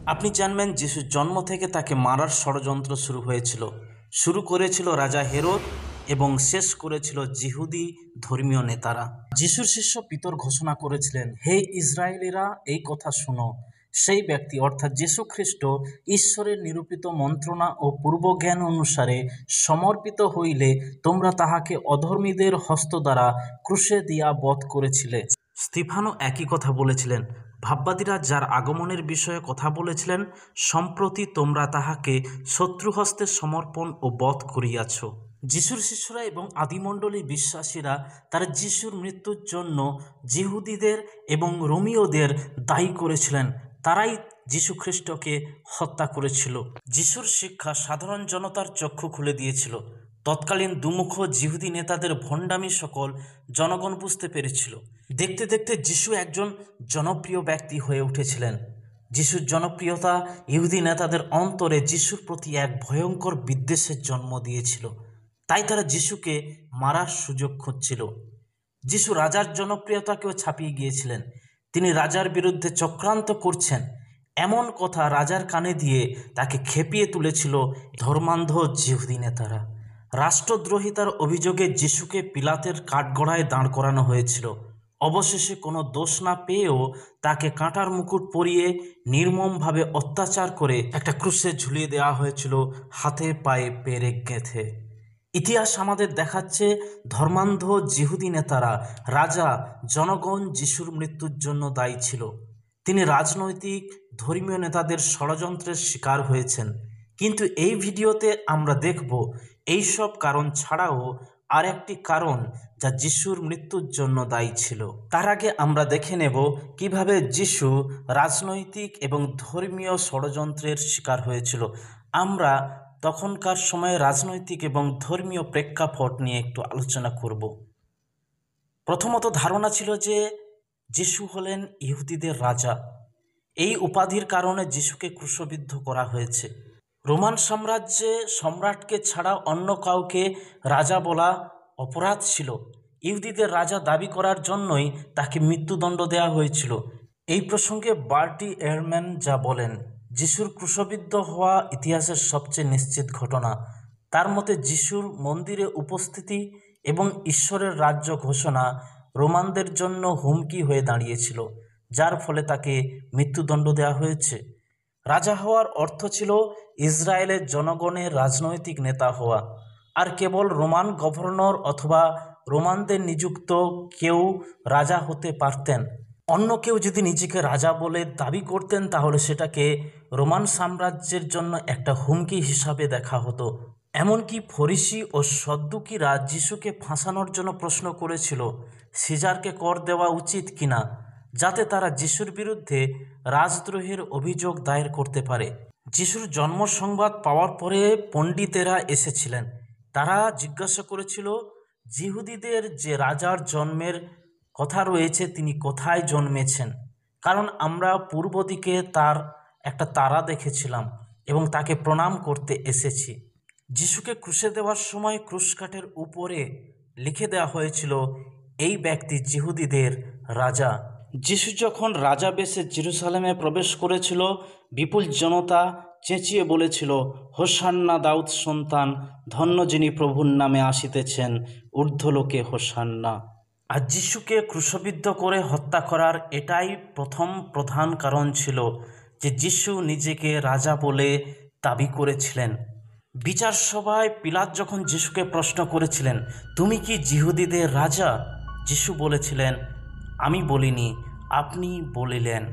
আপনি জানবেন যিশুর জন্ম থেকে তাকে মারার ষড়যন্ত্র শুরু হয়েছিল। শুরু করেছিল রাজা হেরোদ এবং শেষ করেছিল যিহুদি ধর্মীয় নেতারা। যিশুর শিষ্য পিতর ঘোষণা করেছিলেন, হে ইসরায়েলিরা, এই কথা শোনো। সেই ব্যক্তি অর্থাৎ যীশু খ্রিস্ট ঈশ্বরের নিরূপিত মন্ত্রণা ও পূর্বজ্ঞান অনুসারে সমর্পিত হইলে তোমরা তাহাকে অধর্মীদের হস্ত দ্বারা ক্রুশে দিয়া বধ করেছিলে। স্তিফানও একই কথা বলেছিলেন। ভাববাদীরা যার আগমনের বিষয়ে কথা বলেছিলেন, সম্প্রতি তোমরা তাহাকে শত্রুহস্তে সমর্পণ ও বধ করিয়াছ। যিশুর শিষ্যরা এবং আদিমণ্ডলীর বিশ্বাসীরা তারা যিশুর মৃত্যুর জন্য যিহুদিদের এবং রোমীয়দের দায়ী করেছিলেন। তারাই যীশু খ্রিস্টকে হত্যা করেছিল। যিশুর শিক্ষা সাধারণ জনতার চক্ষু খুলে দিয়েছিল। তৎকালীন দুমুখ যিহুদি নেতাদের ভণ্ডামি সকল জনগণ বুঝতে পেরেছিল। দেখতে দেখতে যিশু একজন জনপ্রিয় ব্যক্তি হয়ে উঠেছিলেন। যিশুর জনপ্রিয়তা ইহুদি নেতাদের অন্তরে যিশুর প্রতি এক ভয়ঙ্কর বিদ্বেষের জন্ম দিয়েছিল। তাই তারা যিশুকে মারার সুযোগ খুঁজছিল। যিশু রাজার জনপ্রিয়তাকেও ছাপিয়ে গিয়েছিলেন। তিনি রাজার বিরুদ্ধে চক্রান্ত করছেন এমন কথা রাজার কানে দিয়ে তাকে খেপিয়ে তুলেছিল ধর্মান্ধ যিহুদি নেতারা। রাষ্ট্রদ্রোহিতার অভিযোগে যিশুকে পিলাতের কাঠগড়ায় দাঁড় করানো হয়েছিল। অবশেষে কোনো দোষ না পেয়েও তাকে কাঁটার মুকুট পরিয়ে নির্মমভাবে অত্যাচার করে একটা ক্রুশে ঝুলিয়ে দেওয়া হয়েছিল, হাতে পায়ে পেরেক গেঁথে। ইতিহাস আমাদের দেখাচ্ছে ধর্মান্ধ যিহুদি নেতারা, রাজা, জনগণ যিশুর মৃত্যুর জন্য দায়ী ছিল। তিনি রাজনৈতিক ধর্মীয় নেতাদের ষড়যন্ত্রের শিকার হয়েছেন। কিন্তু এই ভিডিওতে আমরা দেখব এইসব কারণ ছাড়াও আর একটি কারণ যা যিশুর মৃত্যুর জন্য দায়ী ছিল। তার আগে আমরা দেখে নেব কিভাবে যিশু রাজনৈতিক এবং ধর্মীয় ষড়যন্ত্রের শিকার হয়েছিল। আমরা তখনকার সময়ে রাজনৈতিক এবং ধর্মীয় প্রেক্ষাপট নিয়ে একটু আলোচনা করব। প্রথমত ধারণা ছিল যে যিশু হলেন ইহুদিদের রাজা। এই উপাধির কারণে যিশুকে ক্রুশবিদ্ধ করা হয়েছে। রোমান সাম্রাজ্যে সম্রাটকে ছাড়া অন্য কাউকে রাজা বলা অপরাধ ছিল। ইহুদিদের রাজা দাবি করার জন্যই তাকে মৃত্যুদণ্ড দেওয়া হয়েছিল। এই প্রসঙ্গে বার্টি এয়ারম্যান যা বলেন, যিশুর ক্রুশবিদ্ধ হওয়া ইতিহাসের সবচেয়ে নিশ্চিত ঘটনা। তার মতে যিশুর মন্দিরে উপস্থিতি এবং ঈশ্বরের রাজ্য ঘোষণা রোমানদের জন্য হুমকি হয়ে দাঁড়িয়েছিল, যার ফলে তাকে মৃত্যুদণ্ড দেওয়া হয়েছে। রাজা হওয়ার অর্থ ছিল ইসরায়েলের জনগণের রাজনৈতিক নেতা হওয়া, আর কেবল রোমান গভর্নর অথবা রোমানদের নিযুক্ত কেউ রাজা হতে পারতেন। অন্য কেউ যদি নিজেকে রাজা বলে দাবি করতেন তাহলে সেটাকে রোমান সাম্রাজ্যের জন্য একটা হুমকি হিসাবে দেখা হতো। এমনকি ফরিসি ও সদ্দুকিরা যিশুকে ফাঁসানোর জন্য প্রশ্ন করেছিল সিজারকে কর দেওয়া উচিত কিনা, যাতে তারা যিশুর বিরুদ্ধে রাজদ্রোহের অভিযোগ দায়ের করতে পারে। যিশুর জন্ম সংবাদ পাওয়ার পরে পণ্ডিতেরা এসেছিলেন। তারা জিজ্ঞাসা করেছিল যিহুদিদের যে রাজার জন্মের কথা রয়েছে তিনি কোথায় জন্মেছেন, কারণ আমরা পূর্ব দিকে তার একটা তারা দেখেছিলাম এবং তাকে প্রণাম করতে এসেছি। যিশুকে ক্রুশে দেওয়ার সময় ক্রুশকাঠের উপরে লিখে দেওয়া হয়েছিল, এই ব্যক্তি যিহুদিদের রাজা। যিশু যখন রাজা বেশে জেরুসালেমে প্রবেশ করেছিল, বিপুল জনতা চেঁচিয়ে বলেছিল, হোসান্না দাউদ সন্তান, ধন্য যিনি প্রভুর নামে আসিতেছেন, ঊর্ধ্বলোকে হোসান্না। আর যিশুকে ক্রুশবিদ্ধ করে হত্যা করার এটাই প্রথম প্রধান কারণ ছিল যে যিশু নিজেকে রাজা বলে দাবি করেছিলেন। বিচার সভায় পিলাত যখন যিশুকে প্রশ্ন করেছিলেন, তুমি কি যিহুদিদের রাজা? যিশু বলেছিলেন, আমি বলিনি, আপনি বলিলেন।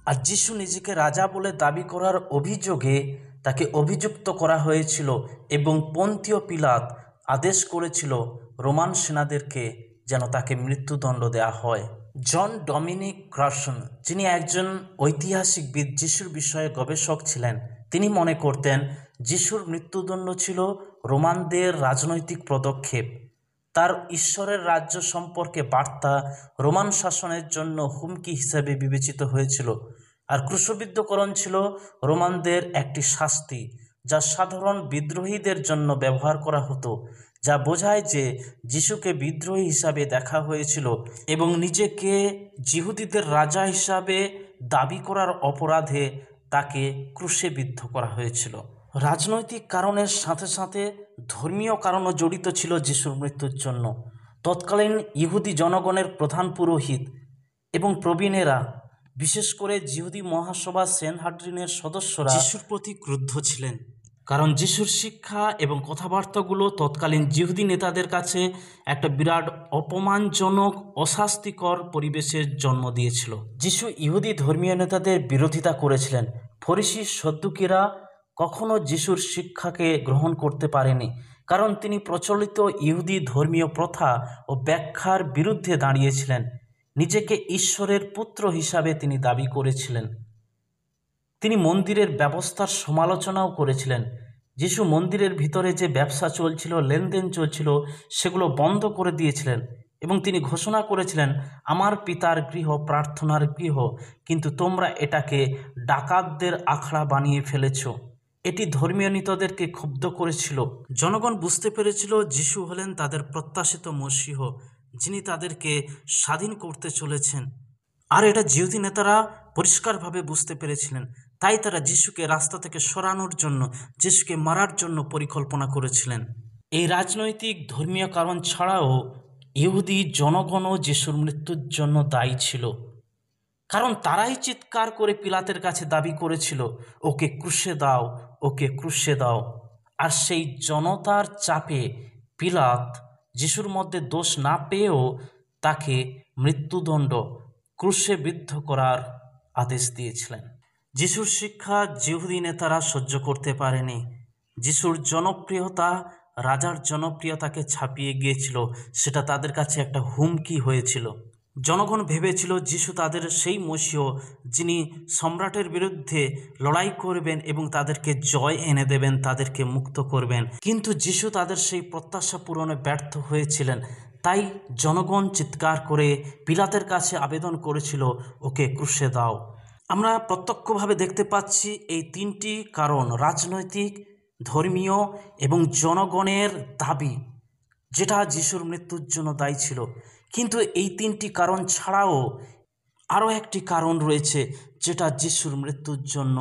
আর যিশু নিজেকে রাজা বলে দাবি করার অভিযোগে তাকে অভিযুক্ত করা হয়েছিল এবং পন্তীয় পিলাত আদেশ করেছিল রোমান সেনাদেরকে যেন তাকে মৃত্যুদণ্ড দেওয়া হয়। জন ডমিনিক ক্রাসন, যিনি একজন ঐতিহাসিকবিদ, যিশুর বিষয়ে গবেষক ছিলেন, তিনি মনে করতেন যিশুর মৃত্যুদণ্ড ছিল রোমানদের রাজনৈতিক পদক্ষেপ। তার ঈশ্বরের রাজ্য সম্পর্কে বার্তা রোমান শাসনের জন্য হুমকি হিসেবে বিবেচিত হয়েছিল। আর ক্রুশবিদ্ধকরণ ছিল রোমানদের একটি শাস্তি যা সাধারণ বিদ্রোহীদের জন্য ব্যবহার করা হতো, যা বোঝায় যে যিশুকে বিদ্রোহী হিসাবে দেখা হয়েছিল এবং নিজেকে যিহুদিদের রাজা হিসাবে দাবি করার অপরাধে তাকে ক্রুশে বিদ্ধ করা হয়েছিল। রাজনৈতিক কারণের সাথে সাথে ধর্মীয় কারণও জড়িত ছিল যিশুর মৃত্যুর জন্য। তৎকালীন ইহুদি জনগণের প্রধান পুরোহিত এবং প্রবীণেরা, বিশেষ করে যিহুদি মহাসভা সেনহাড্রিনের সদস্যরা যিশুর প্রতি ক্রুদ্ধ ছিলেন, কারণ যিশুর শিক্ষা এবং কথাবার্তাগুলো তৎকালীন যিহুদি নেতাদের কাছে একটা বিরাট অপমানজনক, অস্বাস্থ্যকর পরিবেশের জন্ম দিয়েছিল। যিশু ইহুদি ধর্মীয় নেতাদের বিরোধিতা করেছিলেন। ফরিসি সদ্দুকিরা কখনো যিশুর শিক্ষাকে গ্রহণ করতে পারেনি, কারণ তিনি প্রচলিত ইহুদি ধর্মীয় প্রথা ও ব্যাখ্যার বিরুদ্ধে দাঁড়িয়েছিলেন। নিজেকে ঈশ্বরের পুত্র হিসাবে তিনি দাবি করেছিলেন। তিনি মন্দিরের ব্যবস্থার সমালোচনাও করেছিলেন। যিশু মন্দিরের ভিতরে যে ব্যবসা চলছিল, লেনদেন চলছিল, সেগুলো বন্ধ করে দিয়েছিলেন এবং তিনি ঘোষণা করেছিলেন, আমার পিতার গৃহ প্রার্থনার গৃহ, কিন্তু তোমরা এটাকে ডাকাতদের আখড়া বানিয়ে ফেলেছ। এটি ধর্মীয় নেতাদেরকে ক্ষুব্ধ করেছিল। জনগণ বুঝতে পেরেছিল যিশু হলেন তাদের প্রত্যাশিত মসিহ, যিনি তাদেরকে স্বাধীন করতে চলেছেন। আর এটা যিহুদি নেতারা পরিষ্কারভাবে বুঝতে পেরেছিলেন। তাই তারা যিশুকে রাস্তা থেকে সরানোর জন্য, যিশুকে মারার জন্য পরিকল্পনা করেছিলেন। এই রাজনৈতিক ধর্মীয় কারণ ছাড়াও ইহুদি জনগণও যিশুর মৃত্যুর জন্য দায়ী ছিল, কারণ তারাই চিৎকার করে পিলাতের কাছে দাবি করেছিল, ওকে ক্রুশে দাও, ওকে ক্রুশে দাও। আর সেই জনতার চাপে পিলাত যিশুর মধ্যে দোষ না পেয়েও তাকে মৃত্যুদণ্ড, ক্রুশে বিদ্ধ করার আদেশ দিয়েছিলেন। যিশুর শিক্ষা যিহুদি নেতারা সহ্য করতে পারেনি। যিশুর জনপ্রিয়তা রাজার জনপ্রিয়তাকে ছাপিয়ে গিয়েছিল। সেটা তাদের কাছে একটা হুমকি হয়েছিল। জনগণ ভেবেছিল যিশু তাদের সেই মসিহ, যিনি সম্রাটের বিরুদ্ধে লড়াই করবেন এবং তাদেরকে জয় এনে দেবেন, তাদেরকে মুক্ত করবেন। কিন্তু যিশু তাদের সেই প্রত্যাশা পূরণে ব্যর্থ হয়েছিলেন। তাই জনগণ চিৎকার করে পিলাতের কাছে আবেদন করেছিল, ওকে ক্রুশে দাও। আমরা প্রত্যক্ষভাবে দেখতে পাচ্ছি এই তিনটি কারণ, রাজনৈতিক, ধর্মীয় এবং জনগণের দাবি, যেটা যিশুর মৃত্যুর জন্য দায়ী ছিল। কিন্তু এই তিনটি কারণ ছাড়াও আরও একটি কারণ রয়েছে, যেটা যিশুর মৃত্যুর জন্য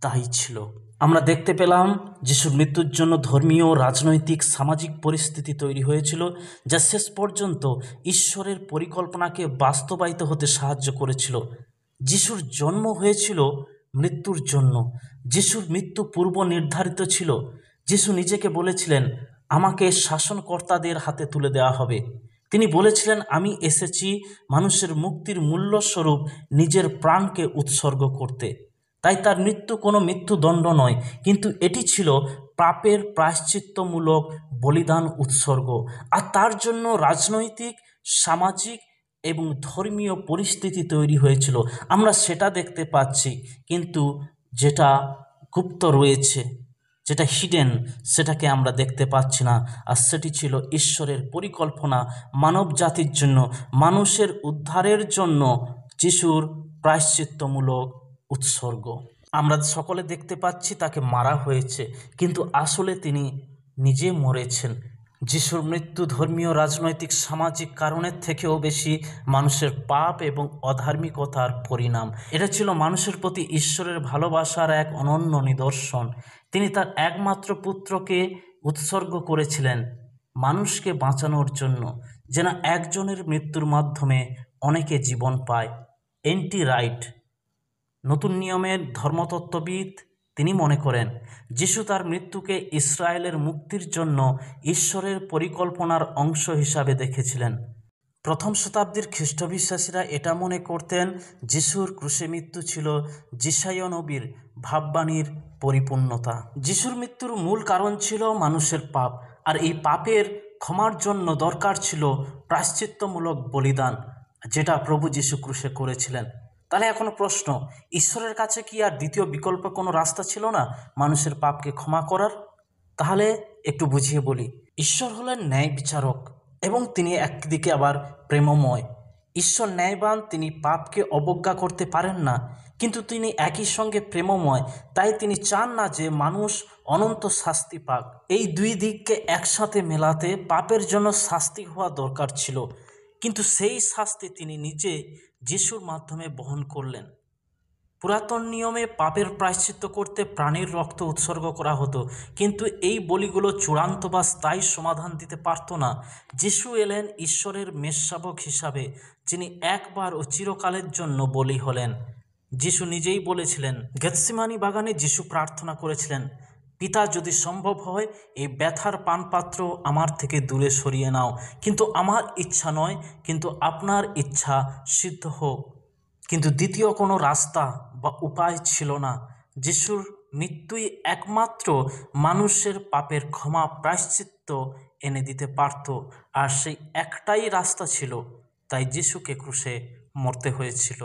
দায়ী ছিল। আমরা দেখতে পেলাম যিশুর মৃত্যুর জন্য ধর্মীয়, রাজনৈতিক, সামাজিক পরিস্থিতি তৈরি হয়েছিল, যা শেষ পর্যন্ত ঈশ্বরের পরিকল্পনাকে বাস্তবায়িত হতে সাহায্য করেছিল। যিশুর জন্ম হয়েছিল মৃত্যুর জন্য। যিশুর মৃত্যু পূর্ব নির্ধারিত ছিল। যিশু নিজেকে বলেছিলেন, আমাকে শাসনকর্তাদের হাতে তুলে দেওয়া হবে। তিনি বলেছিলেন, আমি এসেছি মানুষের মুক্তির মূল্যস্বরূপ নিজের প্রাণকে উৎসর্গ করতে। তাই তার মৃত্যু কোনো মৃত্যুদণ্ড নয়, কিন্তু এটি ছিল পাপের প্রায়শ্চিত্তমূলক বলিদান, উৎসর্গ। আর তার জন্য রাজনৈতিক, সামাজিক এবং ধর্মীয় পরিস্থিতি তৈরি হয়েছিল। আমরা সেটা দেখতে পাচ্ছি, কিন্তু যেটা গুপ্ত রয়েছে, যেটা হিডেন, সেটাকে আমরা দেখতে পাচ্ছি না। আর সেটি ছিল ঈশ্বরের পরিকল্পনা মানব জাতির জন্য, মানুষের উদ্ধারের জন্য যিশুর প্রায়শ্চিত্তমূলক উৎসর্গ। আমরা সকলে দেখতে পাচ্ছি তাকে মারা হয়েছে, কিন্তু আসলে তিনি নিজে মরেছেন। যিশুর মৃত্যু ধর্মীয়, রাজনৈতিক, সামাজিক কারণের থেকেও বেশি মানুষের পাপ এবং অধার্মিকতার পরিণাম। এটা ছিল মানুষের প্রতি ঈশ্বরের ভালোবাসার এক অনন্য নিদর্শন। তিনি তার একমাত্র পুত্রকে উৎসর্গ করেছিলেন মানুষকে বাঁচানোর জন্য, যেন একজনের মৃত্যুর মাধ্যমে অনেকে জীবন পায়। এন্টি রাইট, নতুন নিয়মের ধর্মতত্ত্ববিদ, তিনি মনে করেন যিশু তার মৃত্যুকে ইসরায়েলের মুক্তির জন্য ঈশ্বরের পরিকল্পনার অংশ হিসাবে দেখেছিলেন। প্রথম শতাব্দীর খ্রিস্টবিশ্বাসীরা এটা মনে করতেন যিশুর ক্রুশে মৃত্যু ছিল যিশাইয়া নবীর ভাববাণীর পরিপূর্ণতা। যিশুর মৃত্যুর মূল কারণ ছিল মানুষের পাপ, আর এই পাপের ক্ষমার জন্য দরকার ছিল প্রায়শ্চিত্তমূলক বলিদান, যেটা প্রভু যিশু ক্রুশে করেছিলেন। তাহলে এখনো প্রশ্ন, ঈশ্বরের কাছে কি আর দ্বিতীয় বিকল্প কোনো রাস্তা ছিল না মানুষের পাপকে ক্ষমা করার? তাহলে একটু বুঝিয়ে বলি। ঈশ্বর হলেন ন্যায় বিচারক এবং তিনি একদিকে আবার প্রেমময়। ঈশ্বর ন্যায়বান, তিনি পাপকে অবজ্ঞা করতে পারেন না, কিন্তু তিনি একই সঙ্গে প্রেমময়। তাই তিনি চান না যে মানুষ অনন্ত শাস্তি পাক। এই দুই দিককে একসাথে মেলাতে পাপের জন্য শাস্তি হওয়া দরকার ছিল, কিন্তু সেই শাস্তি তিনি নিজে যিশুর মাধ্যমে বহন করলেন। পুরাতন নিয়মে পাপের প্রায়শ্চিত্ত করতে প্রাণীর রক্ত উৎসর্গ করা হতো, কিন্তু এই বলিগুলো চূড়ান্ত বা স্থায়ী সমাধান দিতে পারত না। যিশু এলেন ঈশ্বরের মেষশাবক হিসাবে, যিনি একবার ও চিরকালের জন্য বলি হলেন। যিশু নিজেই বলেছিলেন, গেতসেমানি বাগানে যিশু প্রার্থনা করেছিলেন, পিতা, যদি সম্ভব হয় এই ব্যথার পানপাত্র আমার থেকে দূরে সরিয়ে নাও, কিন্তু আমার ইচ্ছা নয়, কিন্তু আপনার ইচ্ছা সিদ্ধ হোক। কিন্তু দ্বিতীয় কোনো রাস্তা বা উপায় ছিল না। যিশুর মৃত্যুই একমাত্র মানুষের পাপের ক্ষমা প্রায়শ্চিত্ত এনে দিতে পারত, আর সেই একটাই রাস্তা ছিল, তাই যিশুকে ক্রুশে মরতে হয়েছিল।